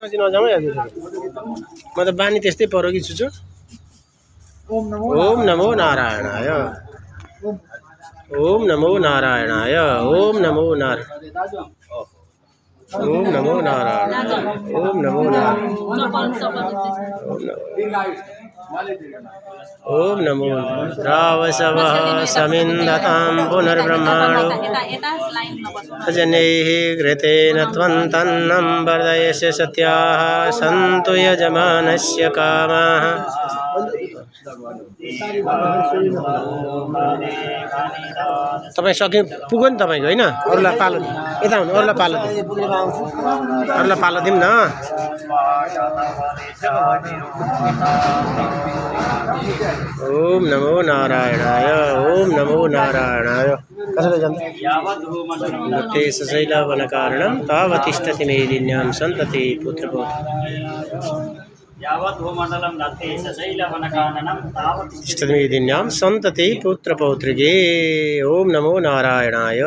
नजाऊ है म त बानी त्यस्तै परो कि छुछु। ओम नमो नारायणाय ओम नमो नारायणाय ओम नमो नारायण ओम नमो नारायण ओम नमो नारायण ओम नमो रावसवः समिन्धतां पुनर्ब्रह्माणो अजनैः घृतेन त्वन्तन्नं वर्धयस्य सत्याः सन्तु यजमानस्य कामाः। तपाईँ सक्यो पुग्यो नि तपाईँको होइन अरूलाई पालो यता हुनु अरूलाई पालो दिउँ न। ओम नमो नारायणाय ओम नमो नारायणाय नते सशैलवनकारणं तावतिष्ठति मेदिन्यां सन्तते पुत्रपौत्रिगे सन्तते पुत्रपौत्रिगे। ओम नमो नारायणाय।